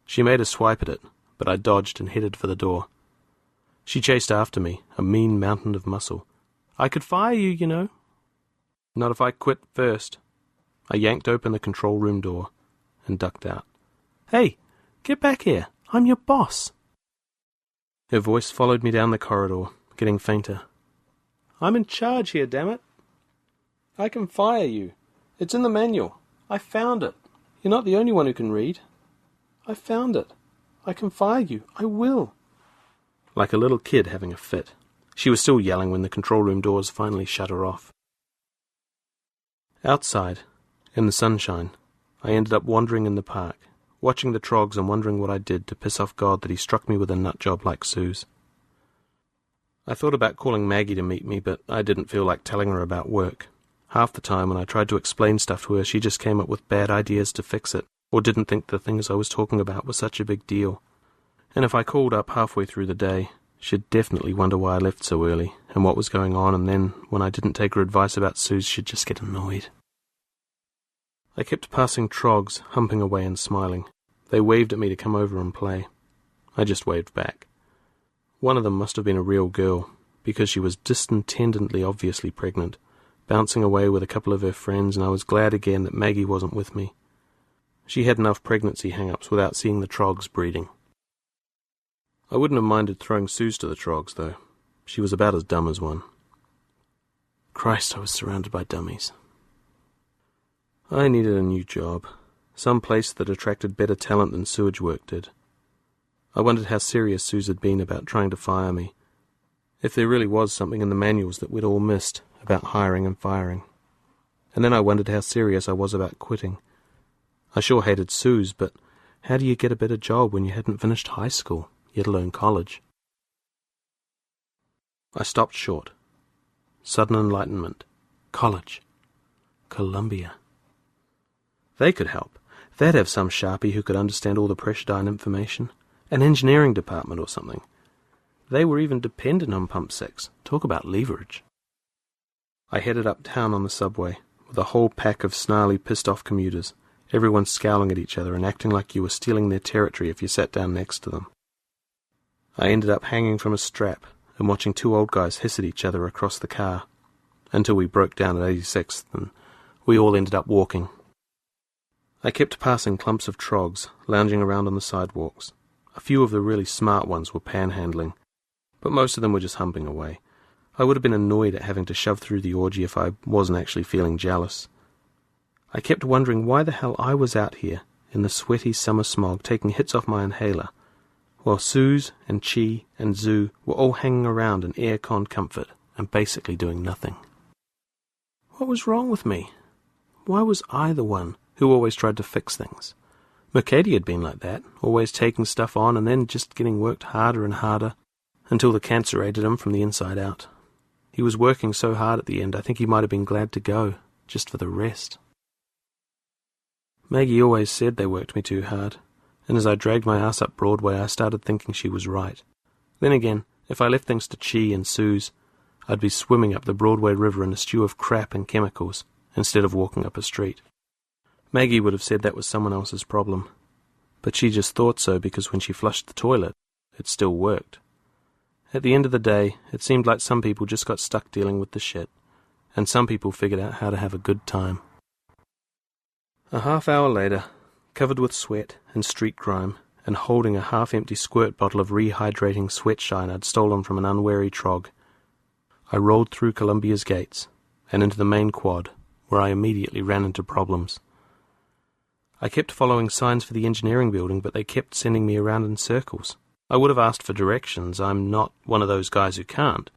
She made a swipe at it, but I dodged and headed for the door. She chased after me, a mean mountain of muscle. "I could fire you, you know." "Not if I quit first." I yanked open the control room door and ducked out. "Hey, get back here. I'm your boss." Her voice followed me down the corridor, getting fainter. "I'm in charge here, damn it. I can fire you. It's in the manual. I found it. You're not the only one who can read. I found it. I can fire you. I will." Like a little kid having a fit. She was still yelling when the control room doors finally shut her off. Outside, in the sunshine, I ended up wandering in the park, watching the trogs and wondering what I did to piss off God that he struck me with a nut job like Sue's. I thought about calling Maggie to meet me, but I didn't feel like telling her about work. Half the time when I tried to explain stuff to her, she just came up with bad ideas to fix it, or didn't think the things I was talking about were such a big deal. And if I called up halfway through the day, she'd definitely wonder why I left so early, and what was going on, and then, when I didn't take her advice about Suze, she'd just get annoyed. I kept passing trogs, humping away and smiling. They waved at me to come over and play. I just waved back. One of them must have been a real girl, because she was distendedly obviously pregnant, bouncing away with a couple of her friends, and I was glad again that Maggie wasn't with me. She had enough pregnancy hang-ups without seeing the trogs breeding. I wouldn't have minded throwing Suze to the trogs, though. She was about as dumb as one. Christ, I was surrounded by dummies. I needed a new job, some place that attracted better talent than sewage work did. I wondered how serious Suze had been about trying to fire me, if there really was something in the manuals that we'd all missed about hiring and firing. And then I wondered how serious I was about quitting. I sure hated Suze, but how do you get a better job when you hadn't finished high school, yet alone college? I stopped short. Sudden enlightenment. College. Columbia. They could help. They'd have some sharpie who could understand all the pressure dyne information. An engineering department or something. They were even dependent on Pump 6. Talk about leverage. I headed uptown on the subway, with with a whole pack of snarly, pissed-off commuters, everyone scowling at each other and acting like you were stealing their territory if you sat down next to them. I ended up hanging from a strap and watching two old guys hiss at each other across the car, until we broke down at 86th and we all ended up walking. I kept passing clumps of trogs, lounging around on the sidewalks. A few of the really smart ones were panhandling, but most of them were just humping away. I would have been annoyed at having to shove through the orgy if I wasn't actually feeling jealous. I kept wondering why the hell I was out here in the sweaty summer smog taking hits off my inhaler, while Suze and Chi and Zoo were all hanging around in air-con comfort and basically doing nothing. What was wrong with me? Why was I the one who always tried to fix things? Mercady had been like that, always taking stuff on and then just getting worked harder and harder until the cancer ate him from the inside out. He was working so hard at the end, I think he might have been glad to go, just for the rest. Maggie always said they worked me too hard, and as I dragged my ass up Broadway, I started thinking she was right. Then again, if I left things to Chi and Suze, I'd be swimming up the Broadway River in a stew of crap and chemicals, instead of walking up a street. Maggie would have said that was someone else's problem, but she just thought so because when she flushed the toilet, it still worked. At the end of the day, it seemed like some people just got stuck dealing with the shit, and some people figured out how to have a good time. A half-hour later, covered with sweat and street grime, and holding a half-empty squirt bottle of rehydrating sweat shine I'd stolen from an unwary trog, I rolled through Columbia's gates and into the main quad, where I immediately ran into problems. I kept following signs for the engineering building, but they kept sending me around in circles. I would have asked for directions. I'm not one of those guys who can't.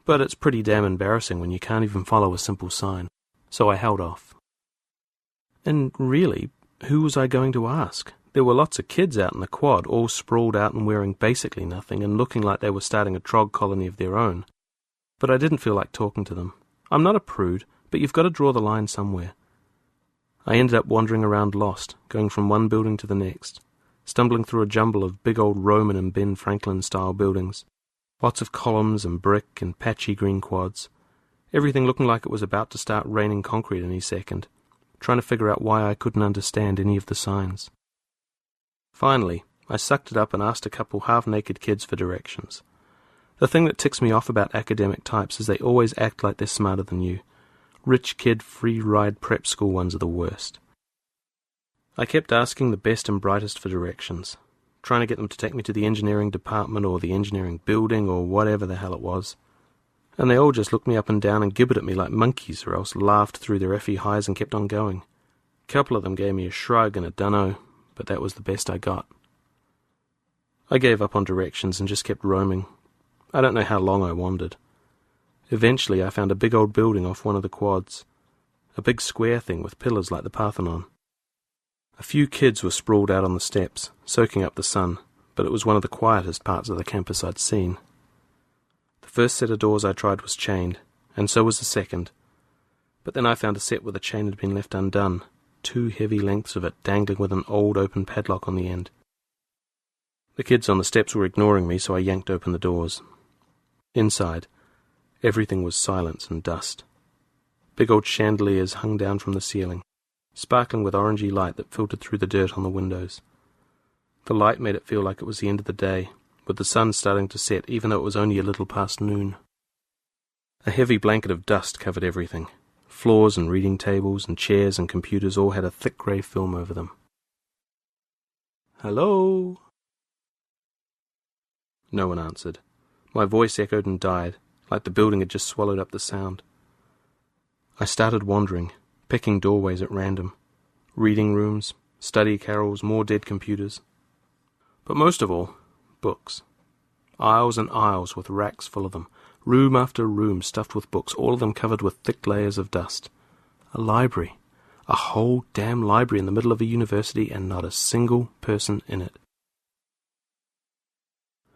But it's pretty damn embarrassing when you can't even follow a simple sign. So I held off. And really, who was I going to ask? There were lots of kids out in the quad, all sprawled out and wearing basically nothing and looking like they were starting a trog colony of their own. But I didn't feel like talking to them. I'm not a prude, but you've got to draw the line somewhere. I ended up wandering around lost, going from one building to the next, stumbling through a jumble of big old Roman and Ben Franklin-style buildings, lots of columns and brick and patchy green quads, everything looking like it was about to start raining concrete any second, trying to figure out why I couldn't understand any of the signs. Finally, I sucked it up and asked a couple half-naked kids for directions. The thing that ticks me off about academic types is they always act like they're smarter than you. Rich kid free-ride prep school ones are the worst. I kept asking the best and brightest for directions, trying to get them to take me to the engineering department or the engineering building or whatever the hell it was. And they all just looked me up and down and gibbered at me like monkeys or else laughed through their effie highs and kept on going. A couple of them gave me a shrug and a dunno, but that was the best I got. I gave up on directions and just kept roaming. I don't know how long I wandered. Eventually I found a big old building off one of the quads, a big square thing with pillars like the Parthenon. A few kids were sprawled out on the steps, soaking up the sun, but it was one of the quietest parts of the campus I'd seen. The first set of doors I tried was chained, and so was the second, but then I found a set where the chain had been left undone, 2 heavy lengths of it dangling with an old open padlock on the end. The kids on the steps were ignoring me, so I yanked open the doors. Inside, everything was silence and dust. Big old chandeliers hung down from the ceiling, sparkling with orangey light that filtered through the dirt on the windows. The light made it feel like it was the end of the day, with the sun starting to set even though it was only a little past noon. A heavy blanket of dust covered everything. Floors and reading tables and chairs and computers all had a thick grey film over them. "Hello?" No one answered. My voice echoed and died, like the building had just swallowed up the sound. I started wandering, picking doorways at random. Reading rooms, study carrels, more dead computers. But most of all, books. Aisles and aisles with racks full of them. Room after room stuffed with books, all of them covered with thick layers of dust. A library. A whole damn library in the middle of a university and not a single person in it.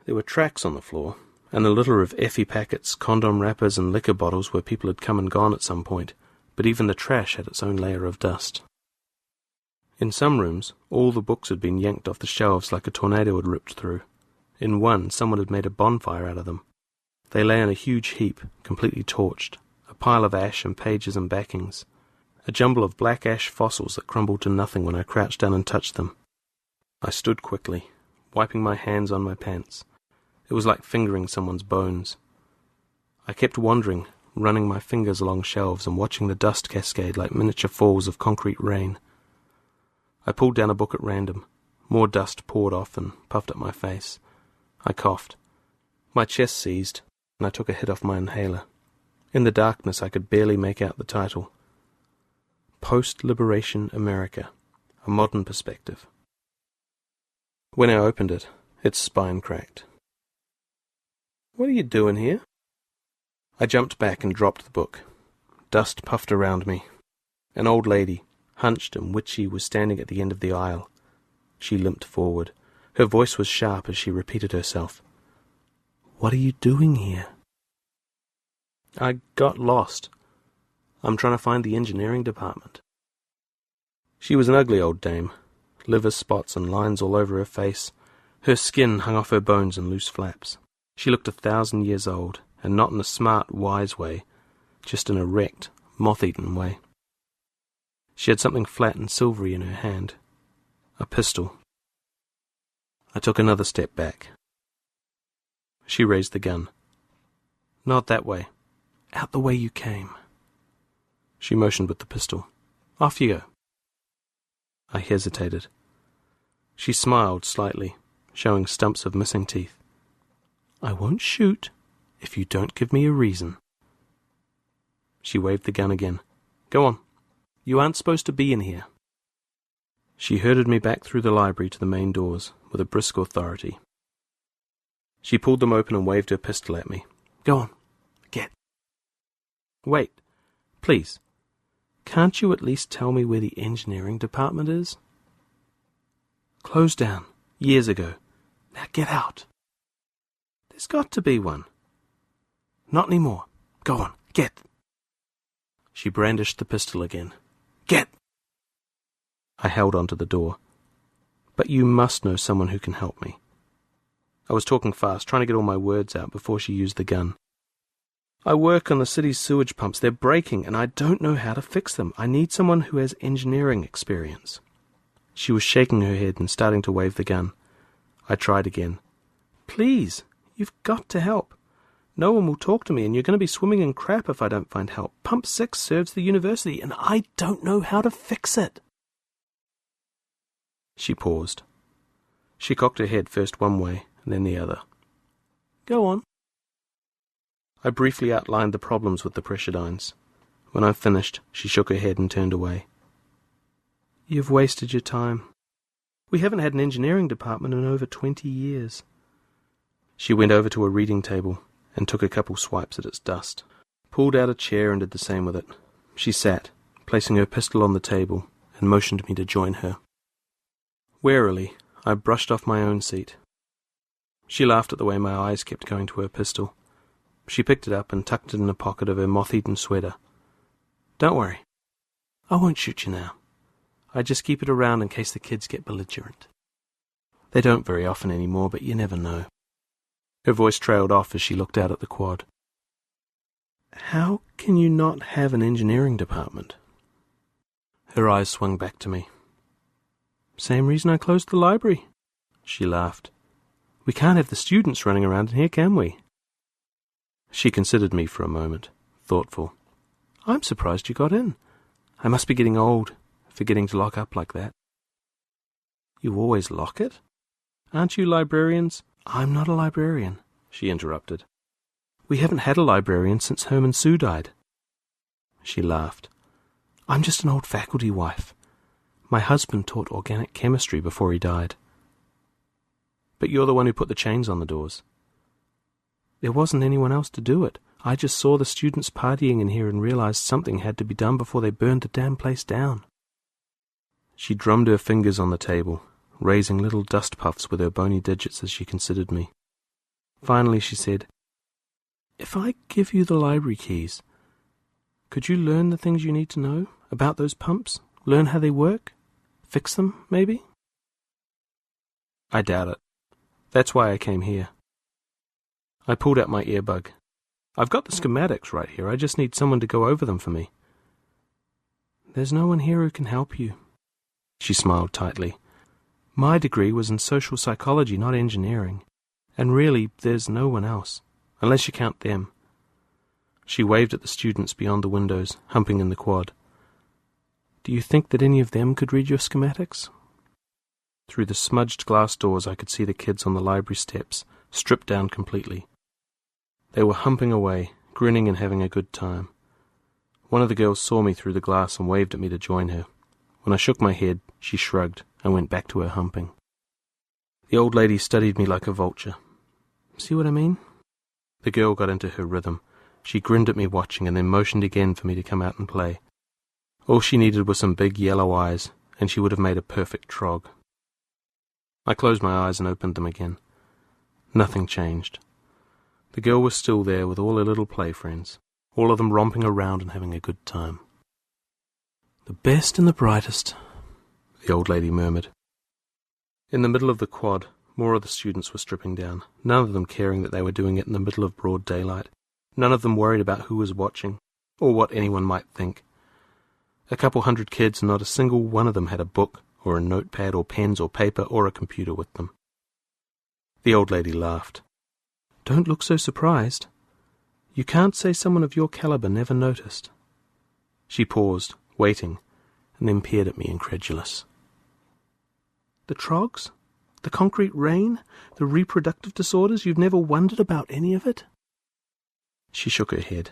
There were tracks on the floor, and a litter of Effie packets, condom wrappers and liquor bottles where people had come and gone at some point, but even the trash had its own layer of dust. In some rooms, all the books had been yanked off the shelves like a tornado had ripped through. In one, someone had made a bonfire out of them. They lay in a huge heap, completely torched, a pile of ash and pages and backings. a jumble of black ash fossils that crumbled to nothing when I crouched down and touched them. I stood quickly, wiping my hands on my pants. It was like fingering someone's bones. I kept wandering, running my fingers along shelves and watching the dust cascade like miniature falls of concrete rain. I pulled down a book at random. More dust poured off and puffed up my face. I coughed. My chest seized, and I took a hit off my inhaler. In the darkness I could barely make out the title. Post-Liberation America, a Modern Perspective. When I opened it, its spine cracked. "What are you doing here?" I jumped back and dropped the book. Dust puffed around me. An old lady, hunched and witchy, was standing at the end of the aisle. She limped forward. Her voice was sharp as she repeated herself. "What are you doing here?" "I got lost. I'm trying to find the engineering department." She was an ugly old dame, liver spots and lines all over her face. Her skin hung off her bones in loose flaps. She looked 1,000 years old, and not in a smart, wise way, just in a wrecked, moth-eaten way. She had something flat and silvery in her hand. A pistol. I took another step back. She raised the gun. "Not that way. Out the way you came." She motioned with the pistol. "Off you go." I hesitated. She smiled slightly, showing stumps of missing teeth. "I won't shoot if you don't give me a reason." She waved the gun again. "Go on. You aren't supposed to be in here." She herded me back through the library to the main doors with a brisk authority. She pulled them open and waved her pistol at me. "Go on. Get." "Wait. Please. Can't you at least tell me where the engineering department is?" "Closed down. Years ago. Now get out." "There's got to be one." "Not anymore. Go on. Get." She brandished the pistol again. "Get." I held onto the door. "But you must know someone who can help me." I was talking fast, trying to get all my words out before she used the gun. "I work on the city's sewage pumps. They're breaking, and I don't know how to fix them. I need someone who has engineering experience." She was shaking her head and starting to wave the gun. I tried again. "Please, you've got to help. No one will talk to me, and you're going to be swimming in crap if I don't find help. Pump 6 serves the university, and I don't know how to fix it." She paused. She cocked her head first one way and then the other. "Go on." I briefly outlined the problems with the pressure-dynes. When I finished, she shook her head and turned away. "You've wasted your time. We haven't had an engineering department in over 20 years. She went over to a reading table and took a couple swipes at its dust, pulled out a chair and did the same with it. She sat, placing her pistol on the table, and motioned me to join her. Warily, I brushed off my own seat. She laughed at the way my eyes kept going to her pistol. She picked it up and tucked it in a pocket of her moth-eaten sweater. "Don't worry. I won't shoot you now. I just keep it around in case the kids get belligerent. They don't very often anymore, but you never know." Her voice trailed off as she looked out at the quad. "How can you not have an engineering department?" Her eyes swung back to me. "Same reason I closed the library." She laughed. "We can't have the students running around in here, can we?" She considered me for a moment, thoughtful. "I'm surprised you got in. I must be getting old, forgetting to lock up like that." "You always lock it? Aren't you librarians?" "I'm not a librarian," she interrupted. "We haven't had a librarian since Herman Sue died." She laughed. "I'm just an old faculty wife. My husband taught organic chemistry before he died." "But you're the one who put the chains on the doors." "There wasn't anyone else to do it. I just saw the students partying in here and realized something had to be done before they burned the damn place down." She drummed her fingers on the table, raising little dust puffs with her bony digits as she considered me. Finally she said, "If I give you the library keys, could you learn the things you need to know about those pumps? Learn how they work? Fix them, maybe?" "I doubt it. That's why I came here." I pulled out my earbug. "I've got the schematics right here. I just need someone to go over them for me." There's no one here who can help you. She smiled tightly. My degree was in social psychology, not engineering. And really, there's no one else, unless you count them. She waved at the students beyond the windows, humping in the quad. Do you think that any of them could read your schematics? Through the smudged glass doors I could see the kids on the library steps, stripped down completely. They were humping away, grinning and having a good time. One of the girls saw me through the glass and waved at me to join her. When I shook my head, she shrugged and went back to her humping. The old lady studied me like a vulture. See what I mean? The girl got into her rhythm. She grinned at me watching and then motioned again for me to come out and play. All she needed was some big yellow eyes, and she would have made a perfect trog. I closed my eyes and opened them again. Nothing changed. The girl was still there with all her little play friends, all of them romping around and having a good time. The best and the brightest, the old lady murmured. In the middle of the quad, more of the students were stripping down, none of them caring that they were doing it in the middle of broad daylight, none of them worried about who was watching, or what anyone might think. A couple hundred kids, and not a single one of them had a book, or a notepad, or pens, or paper, or a computer with them. The old lady laughed. Don't look so surprised. You can't say someone of your caliber never noticed. She paused, waiting, and then peered at me incredulous. The trogs? The concrete rain? The reproductive disorders? You've never wondered about any of it? She shook her head.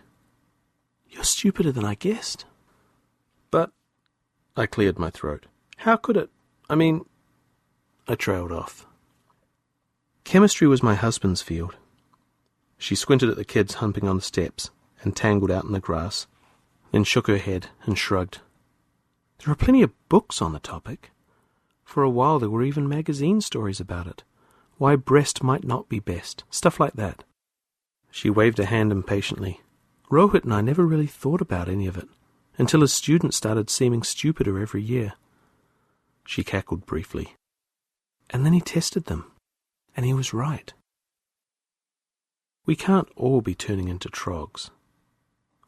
You're stupider than I guessed. But, I cleared my throat. How could it? I trailed off. Chemistry was my husband's field. She squinted at the kids humping on the steps and tangled out in the grass, then shook her head and shrugged. There are plenty of books on the topic. For a while there were even magazine stories about it. Why breast might not be best, stuff like that. She waved a hand impatiently. Rohit and I never really thought about any of it, until his students started seeming stupider every year. She cackled briefly. And then he tested them, and he was right. We can't all be turning into trogs.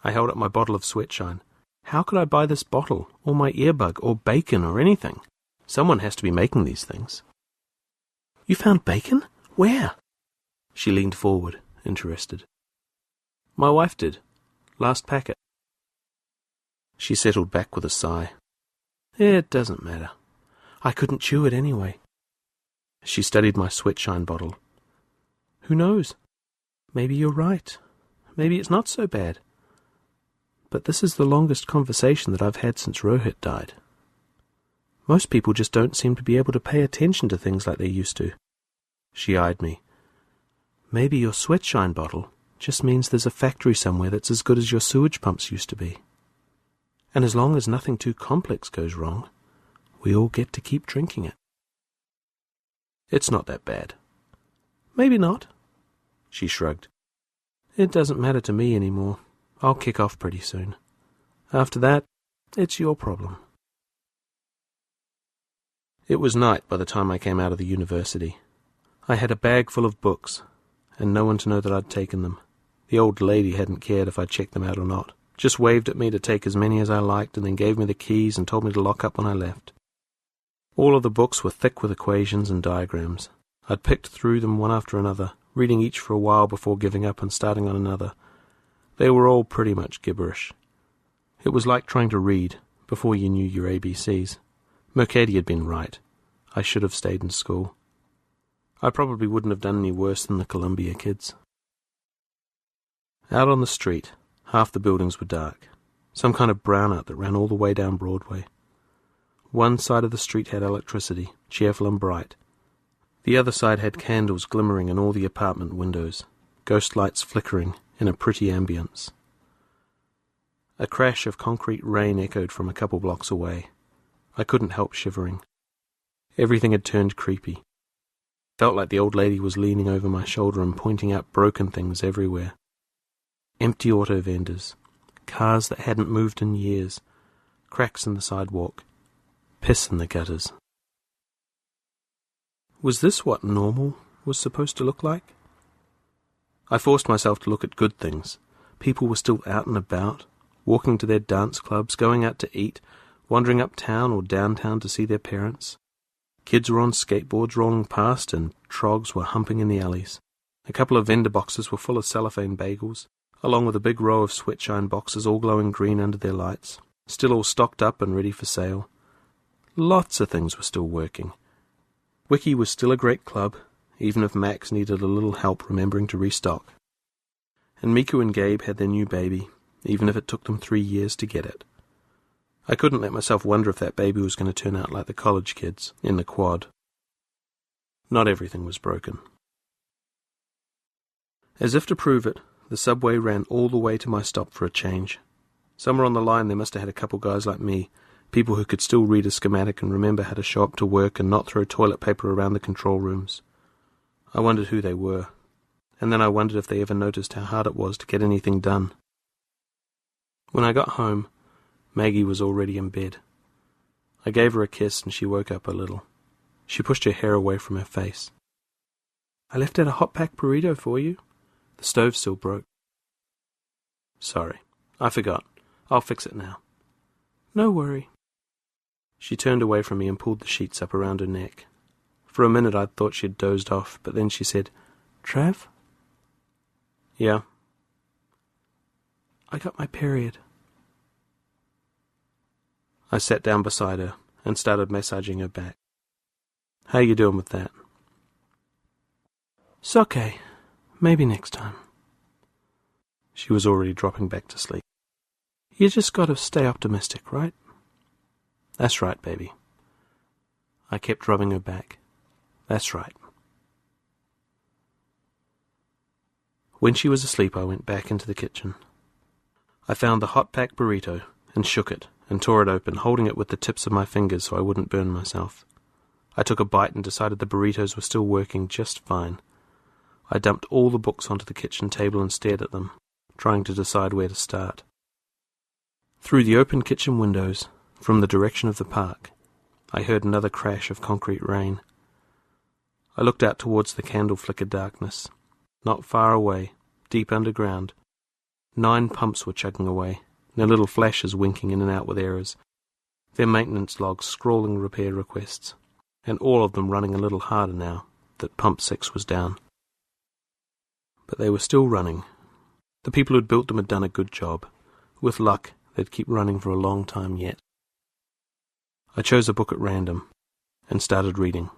I held up my bottle of Sweatshine. How could I buy this bottle, or my earbug, or bacon, or anything? Someone has to be making these things. You found bacon? Where? She leaned forward, interested. My wife did. Last packet. She settled back with a sigh. It doesn't matter. I couldn't chew it anyway. She studied my Sweatshine bottle. Who knows? Maybe you're right. Maybe it's not so bad. But this is the longest conversation that I've had since Rohit died. Most people just don't seem to be able to pay attention to things like they used to. She eyed me. Maybe your Sweatshine bottle just means there's a factory somewhere that's as good as your sewage pumps used to be. And as long as nothing too complex goes wrong, we all get to keep drinking it. It's not that bad. Maybe not. She shrugged. It doesn't matter to me anymore. I'll kick off pretty soon. After that, it's your problem. It was night by the time I came out of the university. I had a bag full of books, and no one to know that I'd taken them. The old lady hadn't cared if I checked them out or not, just waved at me to take as many as I liked and then gave me the keys and told me to lock up when I left. All of the books were thick with equations and diagrams. I'd picked through them one after another, reading each for a while before giving up and starting on another. They were all pretty much gibberish. It was like trying to read before you knew your ABCs. Mercady had been right. I should have stayed in school. I probably wouldn't have done any worse than the Columbia kids. Out on the street, half the buildings were dark, some kind of brownout that ran all the way down Broadway. One side of the street had electricity, cheerful and bright. The other side had candles glimmering in all the apartment windows, ghost lights flickering in a pretty ambience. A crash of concrete rain echoed from a couple blocks away. I couldn't help shivering. Everything had turned creepy. Felt like the old lady was leaning over my shoulder and pointing out broken things everywhere. Empty auto vendors, cars that hadn't moved in years, cracks in the sidewalk, piss in the gutters. Was this what normal was supposed to look like? I forced myself to look at good things. People were still out and about, walking to their dance clubs, going out to eat, wandering uptown or downtown to see their parents. Kids were on skateboards rolling past, and trogs were humping in the alleys. A couple of vendor boxes were full of cellophane bagels, along with a big row of sweatshine boxes all glowing green under their lights, still all stocked up and ready for sale. Lots of things were still working. Wiki was still a great club, even if Max needed a little help remembering to restock. And Miku and Gabe had their new baby, even if it took them 3 years to get it. I couldn't let myself wonder if that baby was going to turn out like the college kids in the quad. Not everything was broken. As if to prove it, the subway ran all the way to my stop for a change. Somewhere on the line they must have had a couple guys like me, people who could still read a schematic and remember how to show up to work and not throw toilet paper around the control rooms. I wondered who they were, and then I wondered if they ever noticed how hard it was to get anything done. When I got home, Maggie was already in bed. I gave her a kiss and she woke up a little. She pushed her hair away from her face. "I left out a hot-packed burrito for you. The stove still broke." "Sorry, I forgot. I'll fix it now." "No worry." She turned away from me and pulled the sheets up around her neck. For a minute I thought she'd dozed off, but then she said, "Trav?" "Yeah?" "I got my period." I sat down beside her and started massaging her back. "How you doing with that?" "It's okay. Maybe next time." She was already dropping back to sleep. "You just gotta stay optimistic, right?" "That's right, baby." I kept rubbing her back. "That's right." When she was asleep, I went back into the kitchen. I found the hot-packed burrito and shook it and tore it open, holding it with the tips of my fingers so I wouldn't burn myself. I took a bite and decided the burritos were still working just fine. I dumped all the books onto the kitchen table and stared at them, trying to decide where to start. Through the open kitchen windows, from the direction of the park, I heard another crash of concrete rain. I looked out towards the candle-flickered darkness. Not far away, deep underground, 9 pumps were chugging away, their little flashes winking in and out with errors, their maintenance logs scrawling repair requests, and all of them running a little harder now that Pump 6 was down. But they were still running. The people who'd built them had done a good job. With luck, they'd keep running for a long time yet. I chose a book at random and started reading.